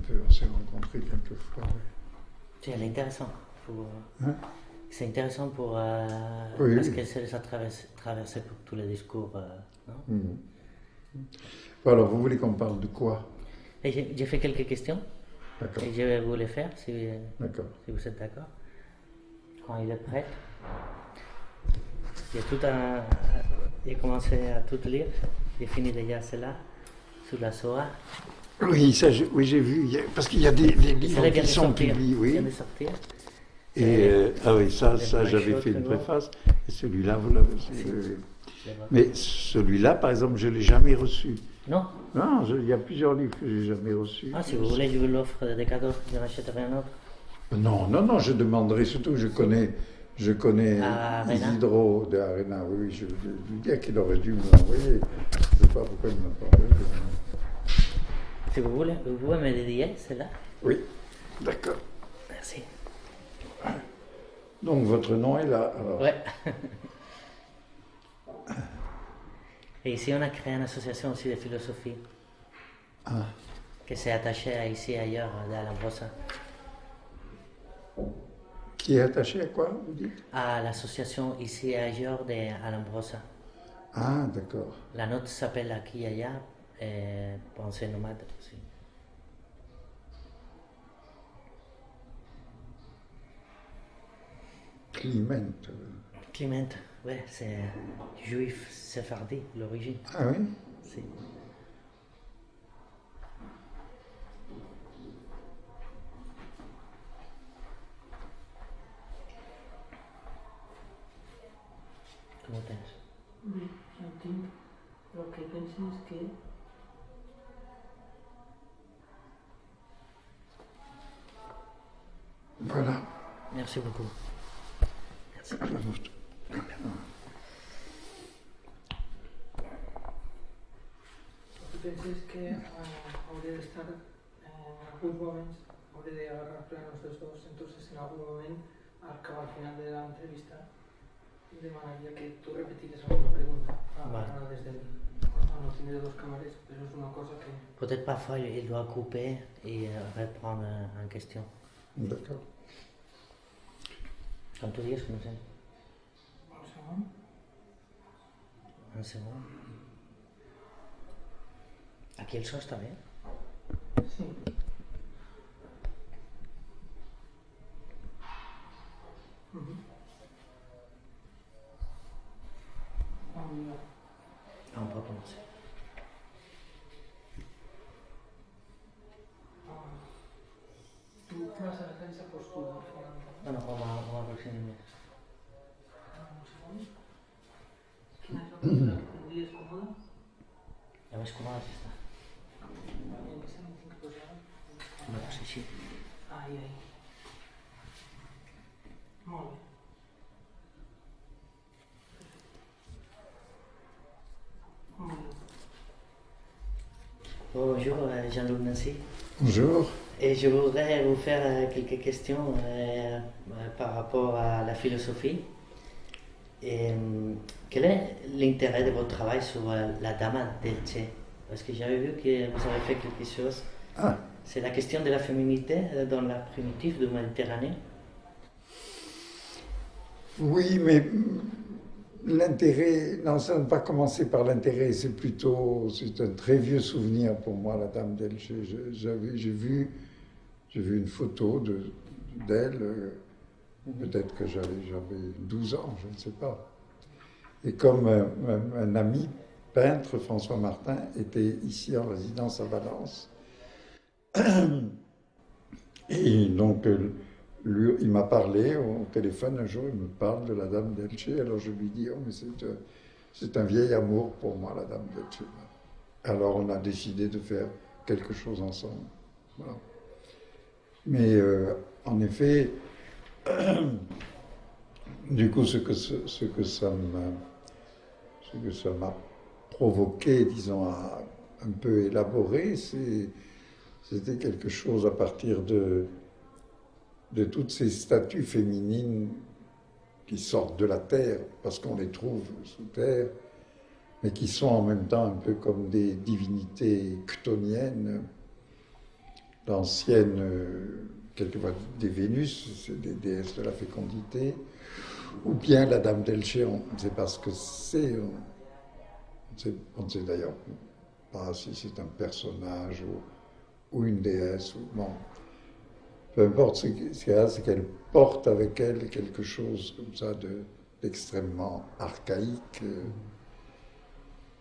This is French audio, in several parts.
peu, on s'est rencontrés quelques fois. C'est intéressant. Hein? C'est intéressant pour Oui, parce oui. que ça les a traversé pour tous les discours, non? Mhm. Bon, alors, vous voulez qu'on parle de quoi? Et j'ai fait quelques questions D'accord, et je vais vous les faire d'accord. si vous êtes d'accord. Quand il est prêt. J'ai commencé à tout lire. J'ai fini déjà cela sur la Shoah. Oui, ça, oui, j'ai vu, parce qu'il y a des livres Cela vient qui de sont sortir. publiés, Vient oui. de sortir. Et, ah oui, ça les j'avais one-shots fait une que l'on- préface, et celui-là, vous l'avez aussi. Si. Oui, oui. Je vois. Mais celui-là, par exemple, je ne l'ai jamais reçu. Non. Non, il y a plusieurs livres que j'ai jamais reçus. Ah, si vous voulez, je vous l'offre des cadeaux. Je n'achèterai un autre. Non, non, non, je demanderai surtout, je connais À Arena. Isidro de Arena, oui, je lui dis qu'il aurait dû me l'envoyer. Je ne sais pas pourquoi il ne m'a pas envoyé. Si vous voulez, vous pouvez me dédier celle-là. Oui, d'accord. Merci. Donc votre nom est là, alors. Ouais. Et ici, on a créé une association aussi de philosophie Ah, qui s'est attachée à ici et ailleurs à l'Ambrosa. qui est attaché à quoi, vous dites? À l'association ici et ailleurs à l'Ambrosa. Ah, d'accord. La nôtre s'appelle Aquí y Allá, Pensée nomade aussi. Clement. Clement, ouais, c'est juif séfardi, l'origine. Ah oui? Si. ¿Cómo tienes? Bé, jo tinc. El que penso és que Voilà. Merci beaucoup. Merci. el que penso és que hauria d'estar en alguns moments, hauria d'agarrar plenos dels dos, entonces en algun moment, al final de l'entrevista, demanaria que tu repetires alguna pregunta Vale. des del... No tindré dos càmeres, però és una cosa que... Peut-être parfois il doit couper et reprendre en question. D'accord. Comme tu dis, no sé. Un segon. Un segon. Aquí el so està bé? Sí. Un poc més. Tu vas a la sense postura al final. Bueno, com a aproximar més. Un segon. Quina és la postura que tindries còmoda? La més còmoda és esta. I aquesta no tinc que posar. Una cosa així. Ai, ai. Molt bé. Bonjour, Jean-Luc Nancy. Bonjour. Et je voudrais vous faire quelques questions par rapport à la philosophie. Et, quel est l'intérêt de votre travail sur la Dama d'Elche? Parce que j'avais vu que vous avez fait quelque chose. Ah, C'est la question de la féminité dans la primitive de Méditerranée. oui, mais l'intérêt, non, ça n'a pas commencé par l'intérêt, c'est plutôt, c'est un très vieux souvenir pour moi, la dame d'Elche. J'ai vu une photo d'elle, peut-être que j'avais 12 ans, je ne sais pas. Et comme un ami peintre, François Martin, était ici en résidence à Valence, et donc lui, il m'a parlé au téléphone un jour, il me parle de la dame d'Elche, alors je lui dis, oh mais c'est un vieil amour pour moi, la dame d'Elche. Alors on a décidé de faire quelque chose ensemble. Voilà. Mais en effet, du coup, ce que ça m'a provoqué, disons, à un peu élaborer, c'était quelque chose à partir de toutes ces statues féminines qui sortent de la terre, parce qu'on les trouve sous terre, mais qui sont en même temps un peu comme des divinités chtoniennes, d'anciennes, quelquefois des Vénus, c'est des déesses de la fécondité, ou bien la Dame d'Elche, on ne sait pas ce que c'est, on ne sait d'ailleurs pas si c'est un personnage ou une déesse, bon. Peu importe, ce qu'il y a, c'est qu'elle porte avec elle quelque chose comme ça d'extrêmement archaïque,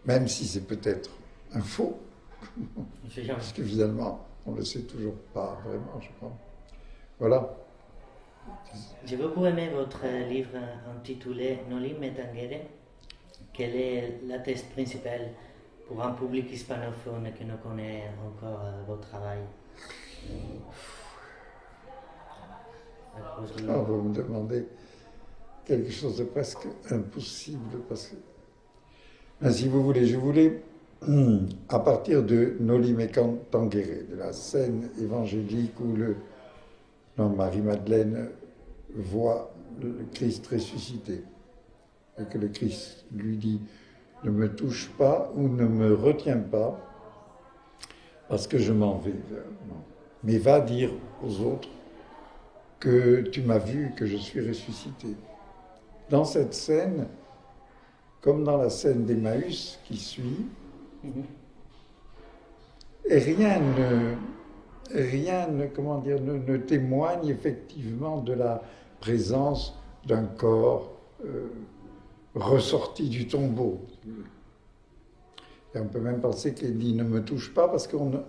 même si c'est peut-être un faux, parce que finalement, on ne le sait toujours pas vraiment, je crois. Voilà. J'ai beaucoup aimé votre livre intitulé Noli Me Tangere. Quel est la thèse principale pour un public hispanophone qui ne connaît encore votre travail? Vous me demandez quelque chose de presque impossible, parce que, ben, si vous voulez, je voulais, à partir de Noli Me Tangere, de la scène évangélique où Marie-Madeleine voit le Christ ressuscité, et que le Christ lui dit « Ne me touche pas ou ne me retiens pas, parce que je m'en vais, mais va dire aux autres que tu m'as vu, que je suis ressuscité. » Dans cette scène, comme dans la scène d'Emmaüs qui suit, et rien ne témoigne effectivement de la présence d'un corps ressorti du tombeau. Et on peut même penser qu'il dit « ne me touche pas »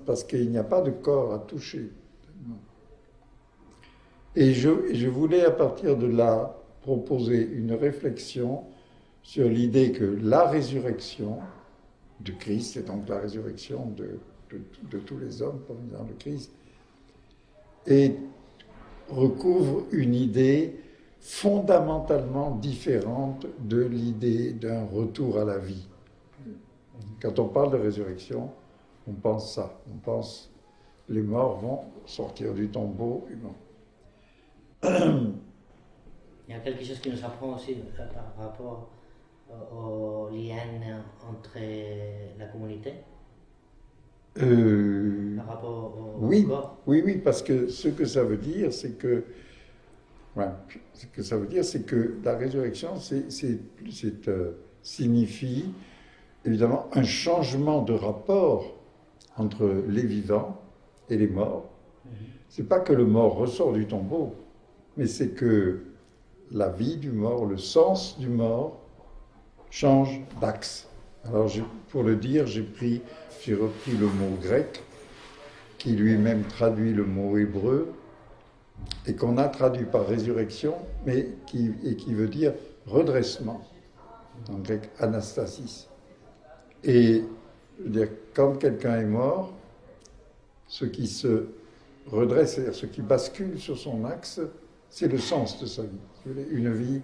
parce qu'il n'y a pas de corps à toucher. Et je voulais à partir de là proposer une réflexion sur l'idée que la résurrection de Christ, et donc la résurrection de tous les hommes comme dans le Christ, recouvre une idée fondamentalement différente de l'idée d'un retour à la vie. Quand on parle de résurrection, on pense ça. On pense les morts vont sortir du tombeau. Et bon. Il y a quelque chose qui nous apprend aussi par rapport aux liens entre la communauté, par rapport au corps. Oui, parce que ce que ça veut dire, c'est que la résurrection, signifie évidemment un changement de rapport entre les vivants et les morts. C'est pas que le mort ressort du tombeau, mais c'est que la vie du mort, le sens du mort, change d'axe. Alors, pour le dire, j'ai repris le mot grec, qui lui-même traduit le mot hébreu, et qu'on a traduit par résurrection, mais qui veut dire redressement, en grec anastasis. Et je veux dire, quand quelqu'un est mort, ce qui se redresse, c'est-à-dire ce qui bascule sur son axe, c'est le sens de sa vie. Une vie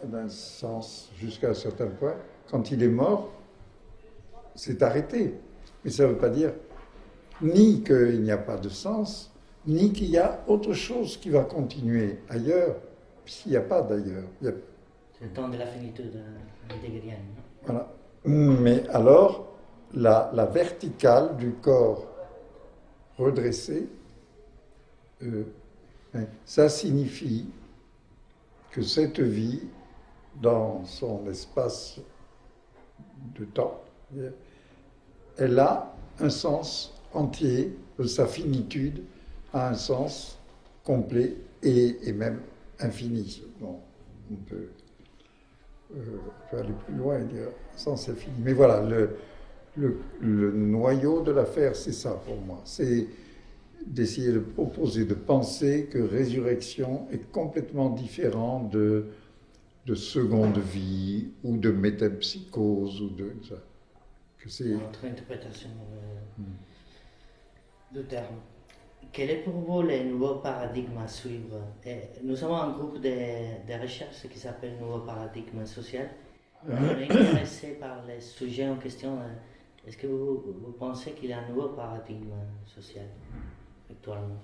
d'un sens jusqu'à un certain point. Quand il est mort, c'est arrêté. Mais ça ne veut pas dire ni qu'il n'y a pas de sens, ni qu'il y a autre chose qui va continuer ailleurs, puisqu'il n'y a pas d'ailleurs. C'est le temps de la finitude heideggerienne. Voilà. Mais alors, la verticale du corps redressé, ça signifie que cette vie, dans son espace de temps, elle a un sens entier, sa finitude a un sens complet et même infini. Bon, on peut aller plus loin et dire sens infini. Mais voilà, le noyau de l'affaire, c'est ça pour moi. C'est d'essayer de proposer, de penser que résurrection est complètement différent de seconde vie ou de métempsychose ou de ça. Que c'est notre interprétation du terme. Quel est pour vous le nouveau paradigme à suivre? Nous avons un groupe de recherche qui s'appelle Nouveau paradigme social. On est intéressé par les sujets en question. Est-ce que vous pensez qu'il y a un nouveau paradigme social actuellement?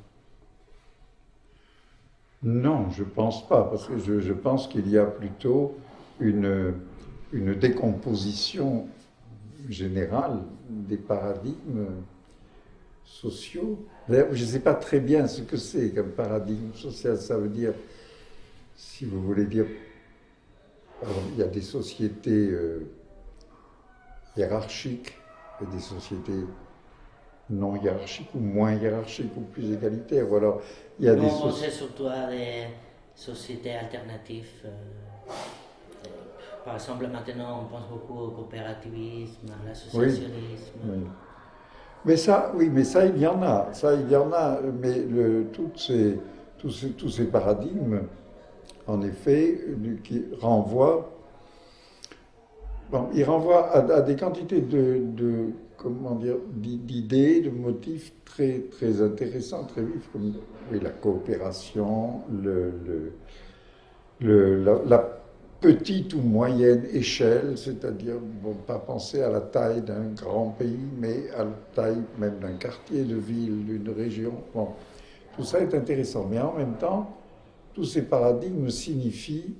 Non, je ne pense pas, parce que je pense qu'il y a plutôt une décomposition générale des paradigmes sociaux. D'ailleurs, je ne sais pas très bien ce que c'est qu'un paradigme social. Ça veut dire, si vous voulez dire, il y a des sociétés hiérarchiques et des sociétés non hiérarchiques ou moins hiérarchiques ou plus égalitaires. Ou alors, il y a Nous, des on pensait surtout à des sociétés alternatives. Par exemple, maintenant, on pense beaucoup au coopérativisme, à l'associationnisme. Oui. Mais ça, oui, mais ça, il y en a. Ça, il y en a. Mais tous ces paradigmes, en effet, qui renvoient, bon, ils renvoient à des quantités comment dire, d'idées, de motifs très, très intéressants, très vifs, comme oui, la coopération, la petite ou moyenne échelle, c'est-à-dire bon, pas penser à la taille d'un grand pays, mais à la taille même d'un quartier de ville, d'une région. Bon, tout ça est intéressant, mais en même temps, tous ces paradigmes signifient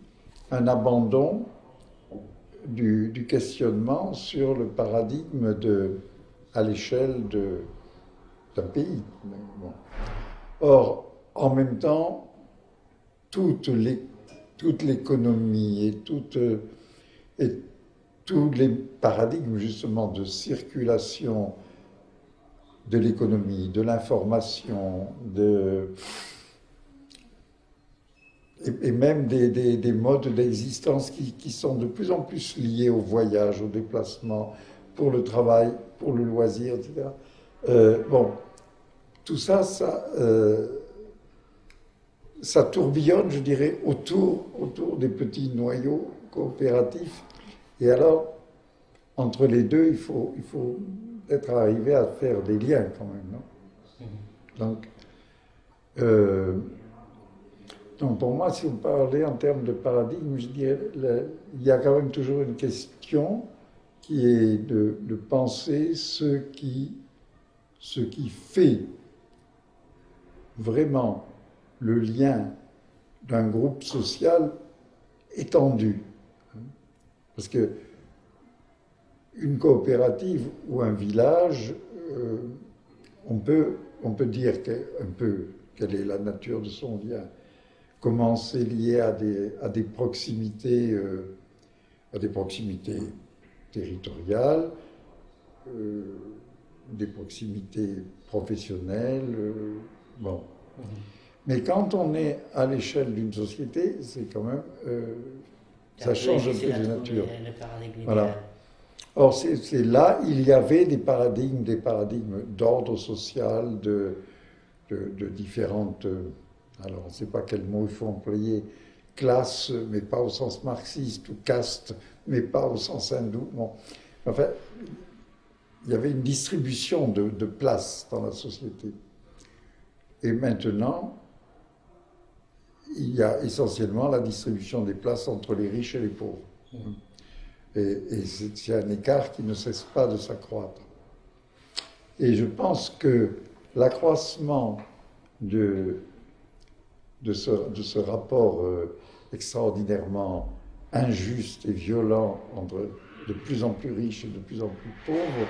un abandon du questionnement sur le paradigme à l'échelle d'un pays. Bon. Or, en même temps, toute l'économie et tous les paradigmes justement de circulation de l'économie, de l'information, et même des modes d'existence qui sont de plus en plus liés au voyage, au déplacement, pour le travail, pour le loisir, etc. Bon, tout ça, ça tourbillonne, je dirais, autour des petits noyaux coopératifs. Et alors, entre les deux, il faut être arrivé à faire des liens quand même, non? Donc pour moi, si on parlait en termes de paradigme, je dirais il y a quand même toujours une question qui est de penser ce qui fait vraiment le lien d'un groupe social étendu. Parce que une coopérative ou un village, on peut dire un peu quelle est la nature de son lien. Comment c'est lié à des proximités territoriales, des proximités professionnelles, bon. Mais quand on est à l'échelle d'une société, c'est quand même ça change un peu de nature. Voilà. Or, c'est là, il y avait des paradigmes d'ordre social, de différentes. Alors, on ne sait pas quel mot il faut employer, classe, mais pas au sens marxiste, ou caste, mais pas au sens hindou. Bon. Enfin, il y avait une distribution de places dans la société. Et maintenant, il y a essentiellement la distribution des places entre les riches et les pauvres. Et c'est un écart qui ne cesse pas de s'accroître. Et je pense que l'accroissement de ce rapport extraordinairement injuste et violent entre de plus en plus riches et de plus en plus pauvres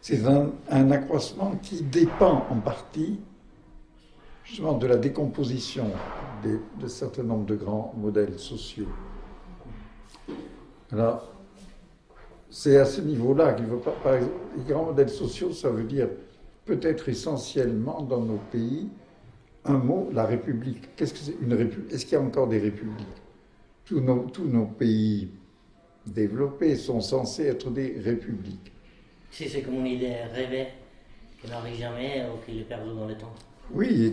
c'est un accroissement qui dépend en partie justement de la décomposition de certain nombre de grands modèles sociaux. Alors, c'est à ce niveau-là qu'il ne faut pas... Par exemple, les grands modèles sociaux, ça veut dire peut-être essentiellement dans nos pays un mot, la République. Qu'est-ce que c'est une République? Est-ce qu'il y a encore des républiques? Tous nos pays développés sont censés être des républiques. Si c'est comme une idée rêvée, qui n'arrive jamais ou qui est perdue dans le temps. Oui,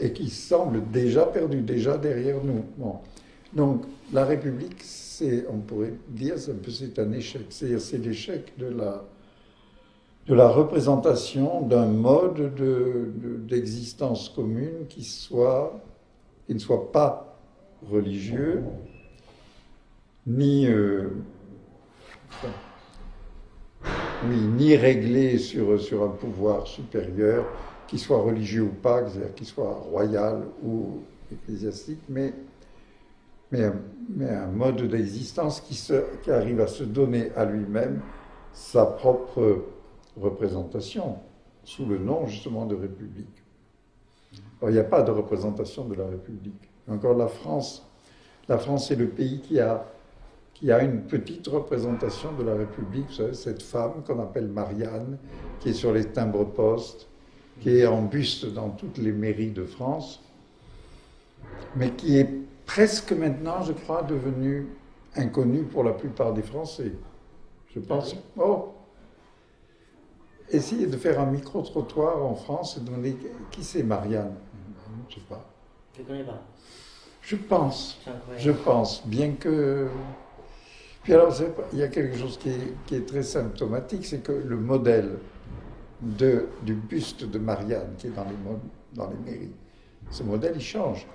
et qui semble déjà perdue, déjà derrière nous. Bon. Donc, la République, on pourrait dire, c'est un échec. C'est l'échec de la représentation d'un mode d'existence commune qui ne soit pas religieux, ni réglé sur un pouvoir supérieur, qui soit religieux ou pas, c'est-à-dire qu'il soit royal ou ecclésiastique, mais un mode d'existence qui arrive à se donner à lui-même sa propre représentation sous le nom justement de République. Alors, il n'y a pas de représentation de la République. Encore la France est le pays qui a une petite représentation de la République. Vous savez, cette femme qu'on appelle Marianne, qui est sur les timbres-poste, qui est en buste dans toutes les mairies de France, mais qui est presque maintenant, je crois, devenue inconnue pour la plupart des Français. Je pense. Oh! Essayez de faire un micro-trottoir en France et demander qui c'est Marianne. Je ne sais pas. Je ne connais pas. Je pense, bien que... Puis alors, il y a quelque chose qui est très symptomatique, c'est que le modèle du buste de Marianne, qui est dans les mairies, ce modèle, il change.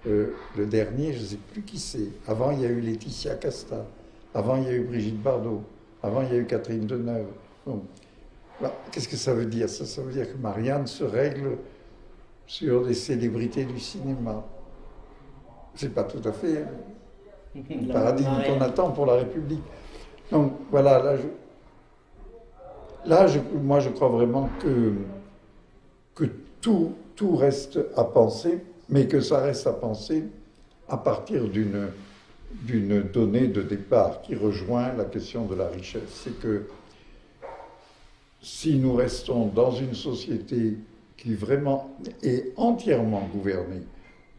Le dernier, je ne sais plus qui c'est. Avant, il y a eu Laetitia Casta. Avant, il y a eu Brigitte Bardot. Avant, il y a eu Catherine Deneuve. Bon. Bah, qu'est-ce que ça veut dire? Ça veut dire que Marianne se règle sur des célébrités du cinéma. C'est pas tout à fait le paradigme qu'on attend pour la République. Donc voilà, moi je crois vraiment que tout reste à penser, mais que ça reste à penser à partir d'une donnée de départ qui rejoint la question de la richesse. C'est que si nous restons dans une société qui vraiment est entièrement gouvernée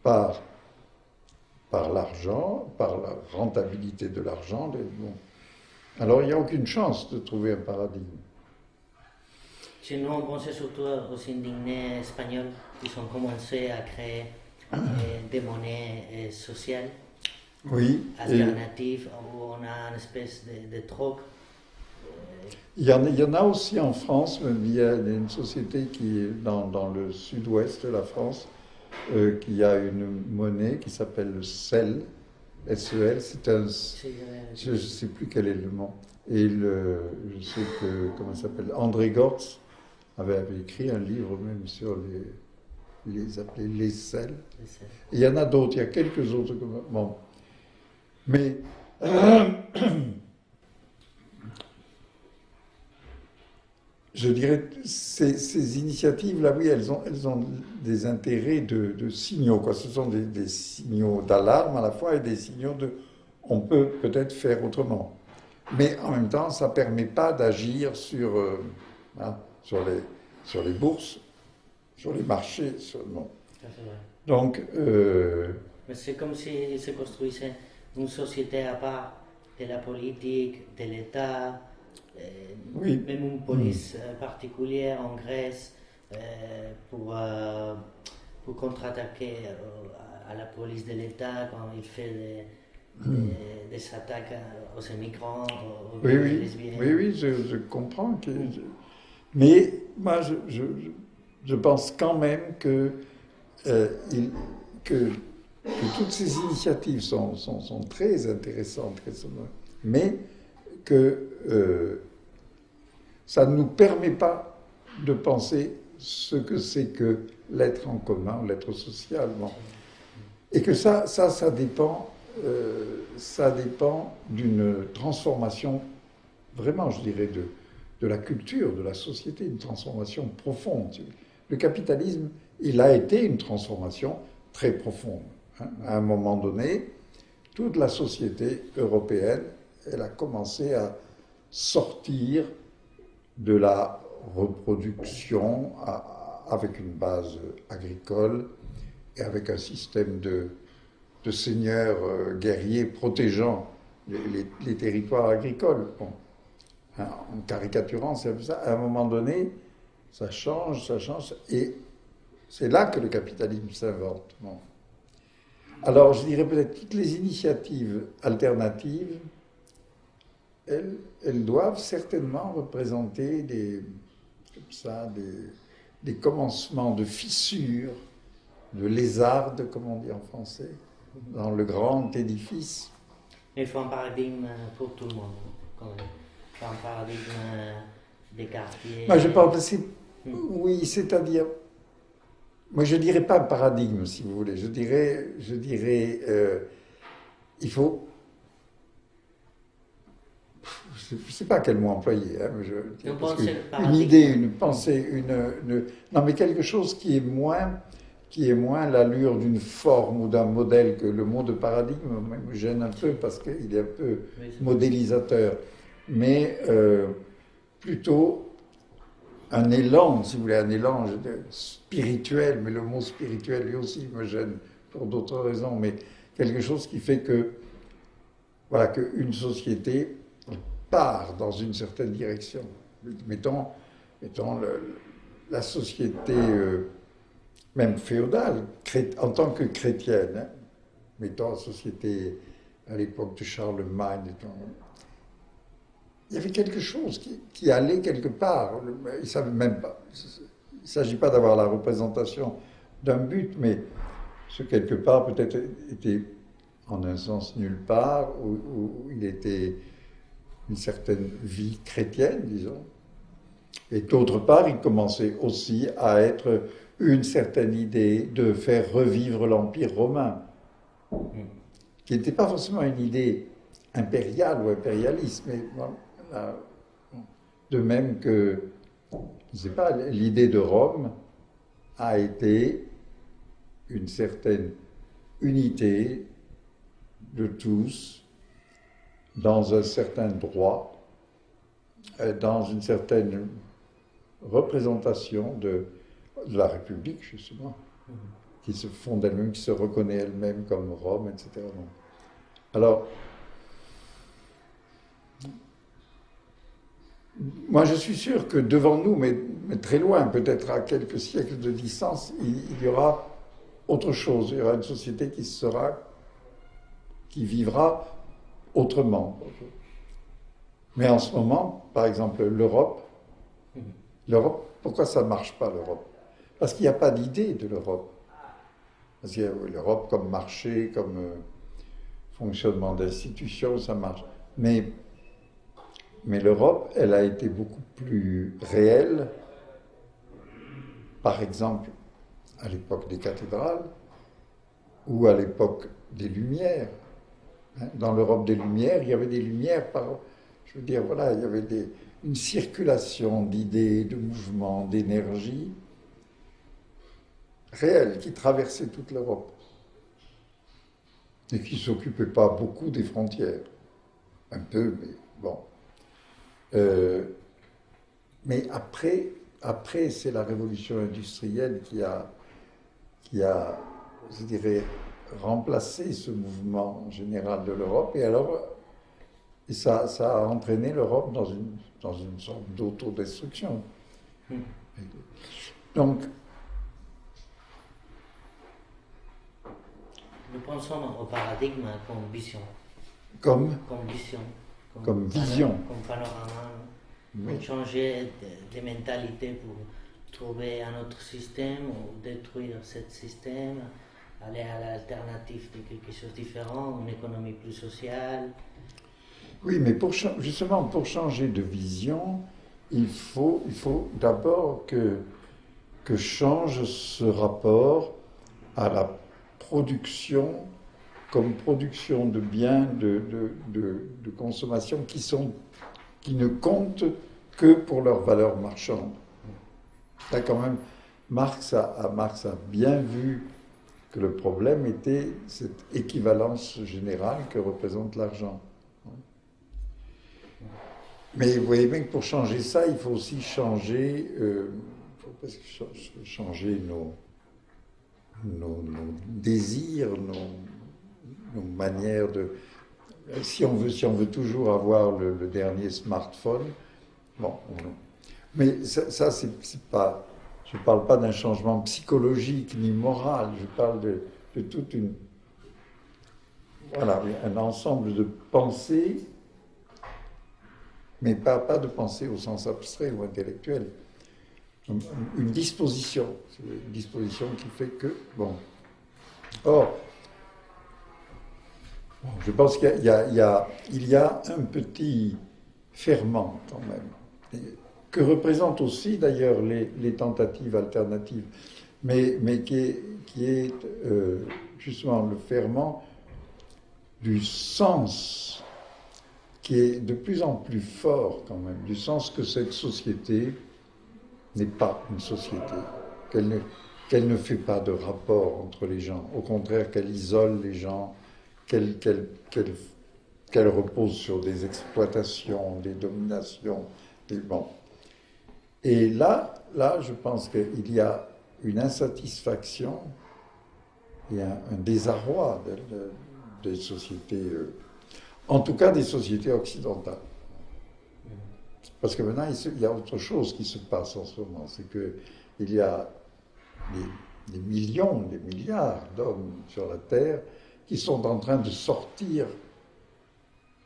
par l'argent, par la rentabilité de l'argent, bon, alors il n'y a aucune chance de trouver un paradigme. Chez nous, on pensait surtout aux indignés espagnols qui ont commencé à créer des monnaies sociales alternatives, où on a une espèce de troc. Il y en a aussi en France, il y a une société qui est dans le sud-ouest de la France, qui a une monnaie qui s'appelle le SEL, S-E-L, je ne sais plus quel est le nom. Et je sais que, comment ça s'appelle, André Gortz avait écrit un livre même sur les appelés les SEL. Il y en a d'autres, il y a quelques autres. Bon. Mais je dirais ces initiatives-là, oui, elles ont des intérêts de signaux, quoi. Ce sont des signaux d'alarme à la fois et des signaux on peut peut-être faire autrement. Mais en même temps, ça ne permet pas d'agir sur les bourses, sur les marchés. Non. Donc, mais c'est comme s'ils se construisaient une société à part de la politique, de l'État. Oui. Même une police particulière en Grèce pour contre-attaquer à la police de l'État quand il fait des attaques aux immigrants, aux lesbiennes. Oui, je comprends. Mais moi, je pense quand même que toutes ces initiatives sont très intéressantes, mais que ça ne nous permet pas de penser ce que c'est que l'être en commun, l'être social. Bon. Et que ça dépend d'une transformation, vraiment, je dirais, de la culture, de la société, une transformation profonde. Le capitalisme, il a été une transformation très profonde. À un moment donné, toute la société européenne, elle a commencé à sortir de la reproduction avec une base agricole et avec un système de seigneurs guerriers protégeant les territoires agricoles. Bon. En caricaturant, c'est un peu ça. À un moment donné, ça change, et c'est là que le capitalisme s'invente. Bon. Alors, je dirais peut-être toutes les initiatives alternatives, elles doivent certainement représenter des commencements de fissures, de lézardes, comme on dit en français, dans le grand édifice. Mais il faut un paradigme pour tout le monde, quand même. Il faut un paradigme des quartiers. Moi, je pense, oui, c'est-à-dire, moi, je ne dirais pas un paradigme, si vous voulez. Je dirais, il faut... sais pas quel mot employer, hein, mais une idée, une pensée, non, mais quelque chose qui est moins l'allure d'une forme ou d'un modèle que le mot de paradigme me gêne un peu parce qu'il est un peu modélisateur, mais plutôt un élan, si vous voulez, un élan spirituel, mais le mot spirituel lui aussi me gêne pour d'autres raisons, mais quelque chose qui fait que, voilà, qu'une société part dans une certaine direction. Mettons la société même féodale, en tant que chrétienne, hein, mettons la société à l'époque de Charlemagne, il y avait quelque chose qui allait quelque part. Ils ne savaient même pas. Il ne s'agit pas d'avoir la représentation d'un but, mais ce quelque part peut-être était en un sens nulle part, où il était une certaine vie chrétienne, disons. Et d'autre part, il commençait aussi à être une certaine idée de faire revivre l'Empire romain, qui n'était pas forcément une idée impériale ou impérialiste, mais de même que, je ne sais pas, l'idée de Rome a été une certaine unité de tous dans un certain droit, dans une certaine représentation de la République, justement, qui se fonde elle-même, qui se reconnaît elle-même comme Rome, etc. Alors, moi je suis sûr que devant nous, mais très loin, peut-être à quelques siècles de distance, il y aura autre chose. Il y aura une société qui vivra autrement. Mais en ce moment, par exemple, l'Europe, pourquoi ça ne marche pas l'Europe? Parce qu'il n'y a pas d'idée de l'Europe. Parce qu'il y a l'Europe comme marché, comme fonctionnement d'institutions, ça marche. Mais l'Europe, elle a été beaucoup plus réelle, par exemple, à l'époque des cathédrales ou à l'époque des Lumières. Dans l'Europe des Lumières, il y avait des lumières je veux dire, voilà, il y avait une circulation d'idées, de mouvements, d'énergie réelle qui traversait toute l'Europe et qui ne s'occupait pas beaucoup des frontières. Un peu, mais bon. Mais après, c'est la révolution industrielle qui a, je dirais, remplacé ce mouvement général de l'Europe. Et ça a entraîné l'Europe dans une sorte d'autodestruction. Donc, nous pensons au paradigme comme vision. Comme vision. Comme vision. Comme panorama. Oui. Pour changer de mentalité pour trouver un autre système ou détruire ce système, aller à l'alternative de quelque chose de différent, une économie plus sociale. Oui, mais justement, pour changer de vision, il faut d'abord que change ce rapport à la production comme production de biens de consommation qui ne comptent que pour leur valeur marchande. Là, quand même, Marx a bien vu que le problème était cette équivalence générale que représente l'argent. Mais vous voyez bien que pour changer ça, il faut aussi changer nos désirs, nos manières de... Si on veut toujours avoir le dernier smartphone, bon, mais ça c'est pas... Je ne parle pas d'un changement psychologique ni moral, je parle de toute une... Voilà, un ensemble de pensées, mais pas de pensée au sens abstrait ou intellectuel. Une disposition qui fait que... Bon. Or, je pense qu'il y a un petit ferment quand même, que représentent aussi d'ailleurs les tentatives alternatives, mais qui est justement le ferment du sens qui est de plus en plus fort quand même, du sens que cette société n'est pas une société, qu'elle ne fait pas de rapport entre les gens, au contraire qu'elle isole les gens, qu'elle repose sur des exploitations, des dominations, bon. Et là, je pense qu'il y a une insatisfaction et un désarroi des sociétés, en tout cas des sociétés occidentales. Parce que maintenant, il y a autre chose qui se passe en ce moment, c'est qu'il y a des millions, des milliards d'hommes sur la Terre qui sont en train de sortir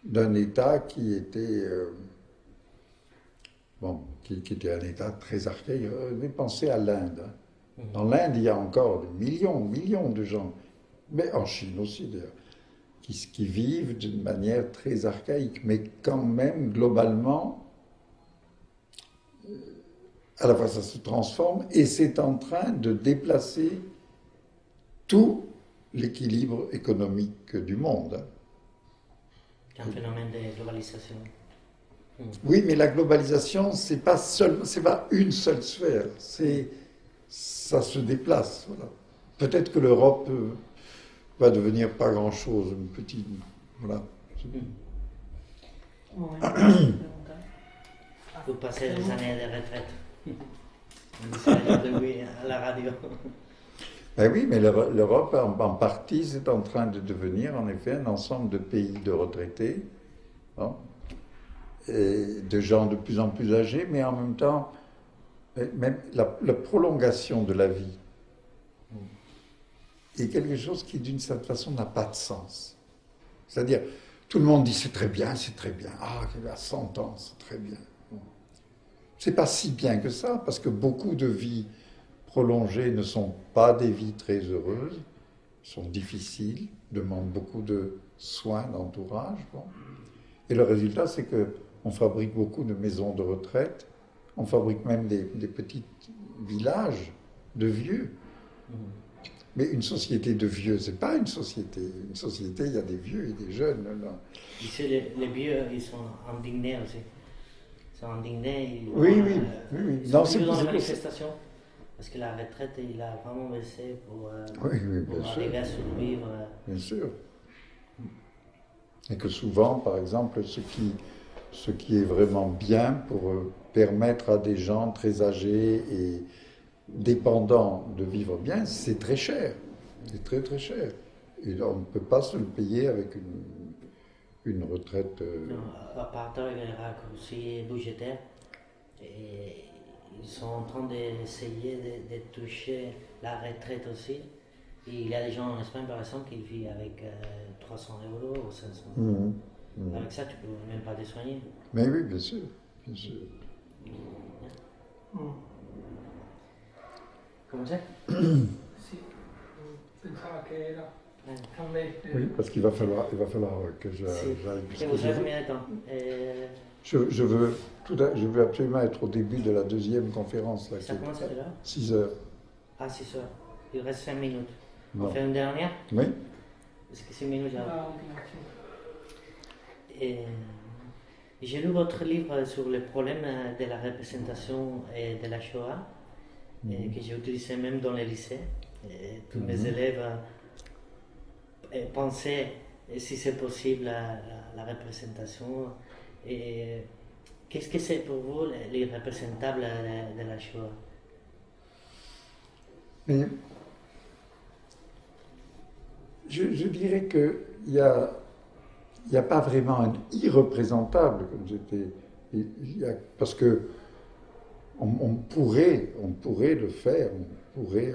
d'un État qui était, qui était un État très archaïque. Pensez à l'Inde. Dans l'Inde, il y a encore des millions de gens, mais en Chine aussi d'ailleurs, qui vivent d'une manière très archaïque, mais quand même, globalement, à la fois ça se transforme et c'est en train de déplacer tout l'équilibre économique du monde. C'est un phénomène de globalisation. Oui, mais la globalisation, c'est pas une seule sphère, ça se déplace. Voilà. Peut-être que l'Europe va devenir pas grand-chose, une petite... Voilà. Vous passez les années de retraite. On dit oui à la radio. Ben oui, mais l'Europe, en partie, c'est en train de devenir, en effet, un ensemble de pays de retraités, hein, et de gens de plus en plus âgés, mais en même temps, même la prolongation de la vie est quelque chose qui, d'une certaine façon, n'a pas de sens. C'est-à-dire, tout le monde dit c'est très bien, ah, à 100 ans, c'est très bien. C'est pas si bien que ça, parce que beaucoup de vies prolongées ne sont pas des vies très heureuses, sont difficiles, demandent beaucoup de soins, d'entourage. Bon. Et le résultat, c'est qu'on fabrique beaucoup de maisons de retraite, on fabrique même des petits villages de vieux. Mais une société de vieux, c'est pas une société. Une société, il y a des vieux et des jeunes. Là. Ici, les vieux, ils sont indignés aussi. Ils sont indignés. Oui. Ils sont dans les manifestations. Parce que la retraite, il a vraiment baissé pour arriver à survivre. Bien sûr. Et que souvent, par exemple, ce qui est vraiment bien pour permettre à des gens très âgés et dépendants de vivre bien, c'est très cher. C'est très très cher. Et on ne peut pas se le payer avec une retraite... Non, à part les raccourcis budgétaires, et ils sont en train d'essayer de toucher la retraite aussi. Et il y a des gens en Espagne, par exemple, qui vivent avec 300 € ou 500 €. Avec ça, tu ne peux même pas te soigner. Mais oui, bien sûr. Bien sûr. Comment c'est? Sí, pensaba que era también. Oui, parce qu'il va falloir que j'aille. Et vous avez combien de temps? Je veux absolument être au début de la deuxième conférence. Là, ça commence à quelle heure? 6 heures. Ah, 6 heures. Il reste 5 minutes. Non. On fait une dernière? Oui. Parce que 6 minutes, j'arrive. La última, sí. Et j'ai lu votre livre sur le problème de la représentation et de la Shoah, que j'ai utilisé même dans les lycées. Et tous mes élèves pensaient si c'est possible la représentation. Et qu'est-ce que c'est pour vous l'irreprésentable de la Shoah? Mais je dirais qu'il n'y a pas vraiment un irreprésentable, comme j'étais. Parce que on pourrait le faire,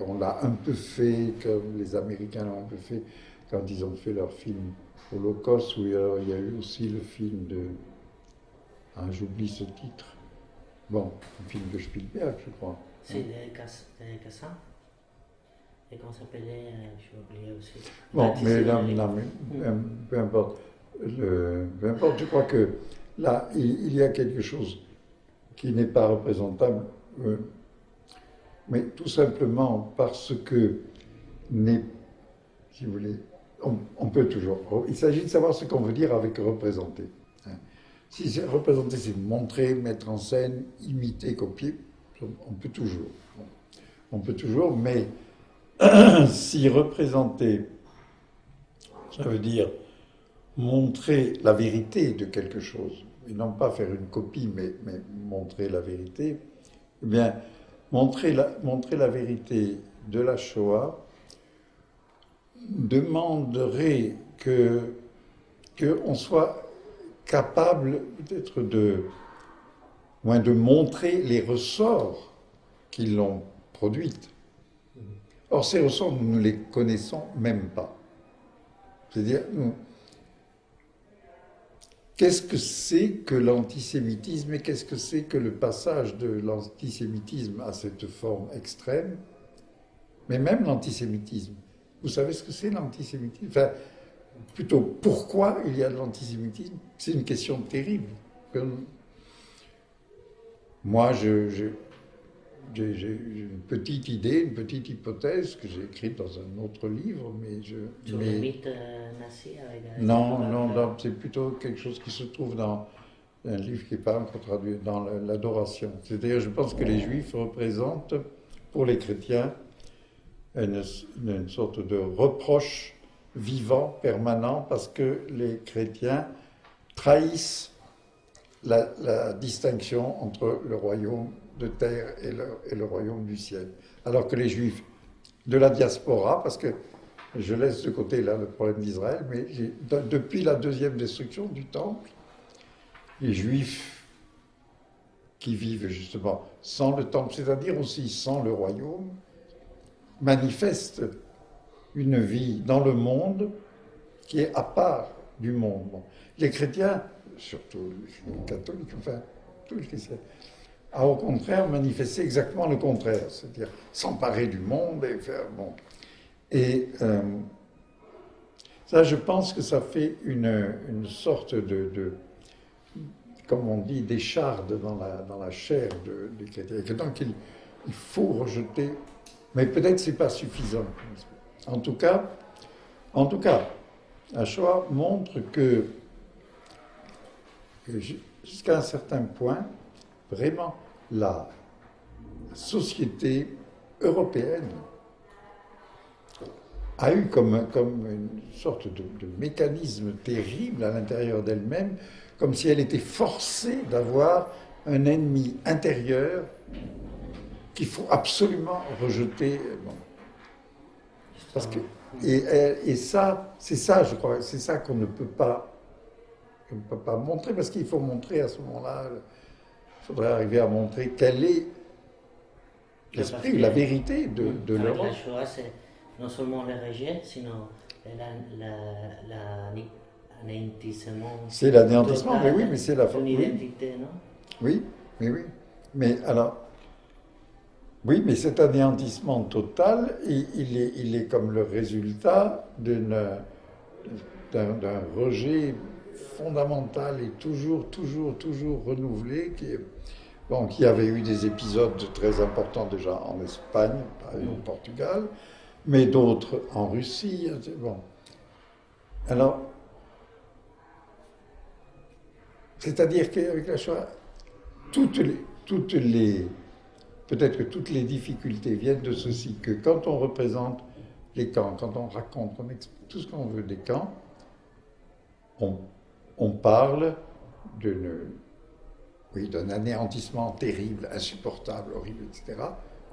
on l'a un peu fait, comme les Américains l'ont un peu fait quand ils ont fait leur film Holocauste, où il y a eu aussi le film de... Ah, j'oublie ce titre. Bon, un film de Spielberg, je crois. C'est des Cassins. Et comment ça s'appelait? Je oublié aussi. Bon, mais peu importe. Peu importe, je crois que là, il y a quelque chose qui n'est pas représentable, mais tout simplement parce que si vous voulez, on peut toujours... Il s'agit de savoir ce qu'on veut dire avec représenter. Si c'est représenter, c'est montrer, mettre en scène, imiter, copier, on peut toujours. On peut toujours, mais si représenter, ça veut dire montrer la vérité de quelque chose, et non pas faire une copie, mais montrer la vérité, eh bien, montrer la vérité de la Shoah demanderait qu'on soit capable peut-être de montrer les ressorts qui l'ont produite. Or, ces ressorts, nous ne les connaissons même pas. C'est-à-dire, qu'est-ce que c'est que l'antisémitisme et qu'est-ce que c'est que le passage de l'antisémitisme à cette forme extrême? Mais même l'antisémitisme. Vous savez ce que c'est l'antisémitisme? Enfin, plutôt, pourquoi il y a de l'antisémitisme? C'est une question terrible. Moi, j'ai une petite idée, une petite hypothèse que j'ai écrite dans un autre livre, mais Sur le mythe nazi avec non, c'est plutôt quelque chose qui se trouve dans un livre qui n'est pas encore traduit, dans l'adoration. C'est-à-dire, je pense que les Juifs représentent, pour les chrétiens, une sorte de reproche vivant, permanent, parce que les chrétiens trahissent la distinction entre le royaume de terre et le royaume du ciel. Alors que les Juifs de la diaspora, parce que je laisse de côté là le problème d'Israël, mais depuis la deuxième destruction du temple, les Juifs qui vivent justement sans le temple, c'est-à-dire aussi sans le royaume, manifestent une vie dans le monde qui est à part du monde. Bon. Les chrétiens, surtout les catholiques, enfin tous les chrétiens, a au contraire manifesté exactement le contraire, c'est-à-dire s'emparer du monde et faire bon. Et ça, je pense que ça fait une sorte de comme on dit, d'écharde dans la chair des chrétiens. Et que donc il faut rejeter, mais peut-être c'est pas suffisant. En tout cas, la Shoah montre que jusqu'à un certain point, vraiment, la société européenne a eu comme une sorte de mécanisme terrible à l'intérieur d'elle-même, comme si elle était forcée d'avoir un ennemi intérieur qu'il faut absolument rejeter. Bon. Parce que, et ça, c'est ça, je crois, c'est ça qu'on ne peut pas montrer, parce qu'il faut montrer à ce moment-là, il faudrait arriver à montrer quel est l'esprit ou la vérité de l'Europe. La Shoah, c'est non seulement le rejet, sinon l'anéantissement. C'est l'anéantissement, mais oui, mais c'est la forme. Une identité, non? Oui, mais oui. Mais alors, oui, mais cet anéantissement total, il est comme le résultat d'un rejet fondamental et toujours renouvelé, qui avait eu des épisodes très importants déjà en Espagne, et au Portugal, mais d'autres en Russie. Bon. Alors, c'est-à-dire qu'avec la Shoah, peut-être que toutes les difficultés viennent de ceci, que quand on représente les camps, quand on raconte, on explique tout ce qu'on veut des camps, on parle d'un anéantissement terrible, insupportable, horrible, etc.,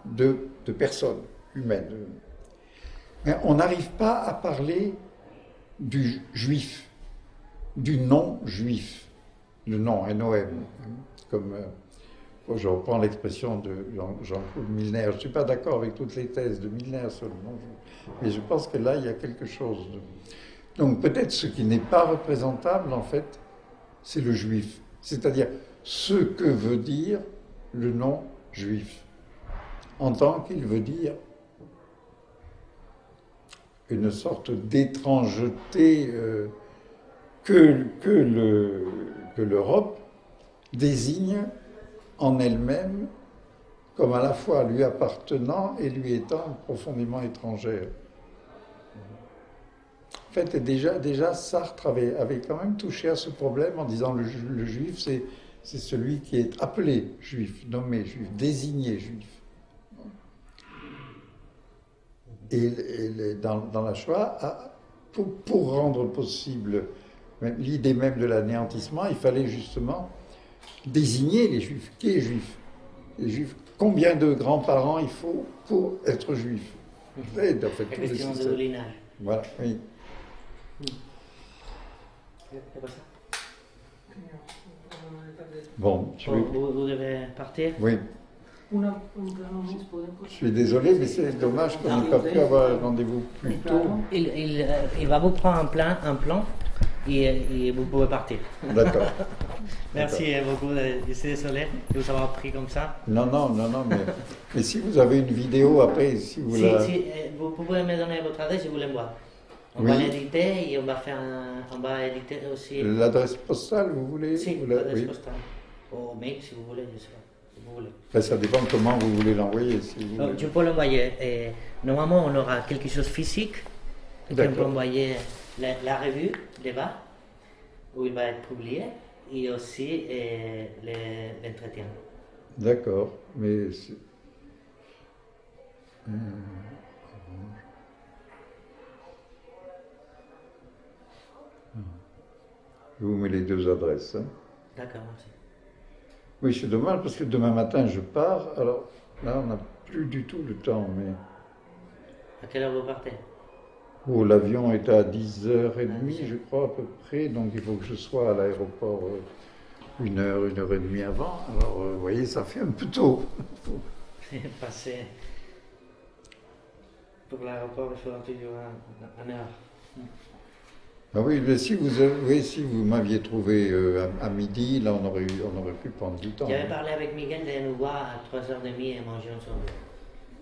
de personnes humaines. Mais on n'arrive pas à parler du juif, du non-juif, le non, N-O-M, comme je reprends l'expression de Jean-Claude Milner. Je ne suis pas d'accord avec toutes les thèses de Milner seulement, mais je pense que là, il y a quelque chose de... Donc peut-être ce qui n'est pas représentable, en fait, c'est le juif, c'est-à-dire ce que veut dire le non-juif, en tant qu'il veut dire une sorte d'étrangeté que l'Europe désigne en elle-même comme à la fois lui appartenant et lui étant profondément étrangère. fait, déjà Sartre avait quand même touché à ce problème en disant le juif, c'est celui qui est appelé juif, nommé juif, désigné juif. Et dans la Shoah, pour rendre possible l'idée même de l'anéantissement, il fallait justement désigner les juifs. Qui est juif? Les juifs, combien de grands-parents il faut pour être juif? Et en fait, La question de lignage. Voilà, oui. C'est pas ça? Bon, Vous devez partir? Oui. Je suis désolé, mais c'est dommage qu'on n'ait pas pu avoir un rendez-vous plus tôt. Il va vous prendre un plan et vous pouvez partir. D'accord. Merci beaucoup. Je suis désolé de vous avoir pris comme ça. Non, mais si vous avez une vidéo après, si vous vous pouvez me donner votre adresse, je vous l'envoie. On Oui. va l'éditer et on va éditer aussi. L'adresse postale, vous voulez? Si, l'adresse postale. Au mail, si vous voulez, je sais pas. Si vous voulez. Enfin, ça dépend comment vous voulez l'envoyer. Si vous voulez. Je peux l'envoyer. Normalement, on aura quelque chose de physique. On peut envoyer la revue débat, où il va être publié, et aussi l'entretien. D'accord, mais... Je vous mets les deux adresses. Hein. D'accord, merci. Oui, c'est dommage parce que demain matin je pars. Alors là, on n'a plus du tout le temps. Mais À quelle heure vous partez? oh, l'avion est à 10h30, je crois, à peu près. Donc il faut que je sois à l'aéroport 1h30 avant. Alors, vous voyez, ça fait un peu tôt. Passer pour l'aéroport, il faudra toujours une heure. Ah oui, mais si vous m'aviez trouvé à midi, là, on aurait pu prendre du temps. J'avais parlé avec Miguel de nous voir à 3h30 et manger ensemble.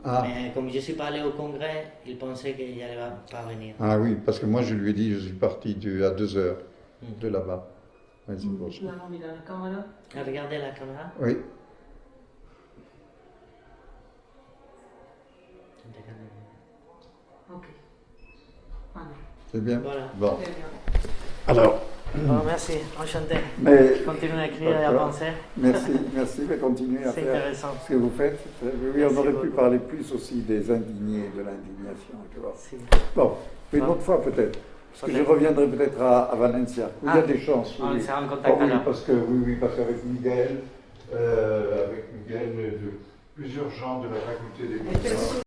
Ah. Mais comme je suis pas allé au congrès, il pensait qu'il n'allait pas venir. Ah oui, parce que moi, je lui ai dit, je suis parti à 2h de là-bas. Ouais, c'est bon. Regardez la caméra. Oui. Ok. C'est bien. Voilà. Bon. Alors. Bon, merci, enchanté. Mais, Continuez à écrire et à penser. merci, mais continuez à C'est faire intéressant. ce que vous faites. Oui, Merci on aurait pu beaucoup. parler plus aussi des indignés, de l'indignation. Tu vois. Si. Bon, une autre fois peut-être. Parce que je reviendrai peut-être à Valencia. Il y a des chances. On Oui. sera en contact Oui, alors. parce qu'avec Miguel, de plusieurs gens de la faculté des médecins.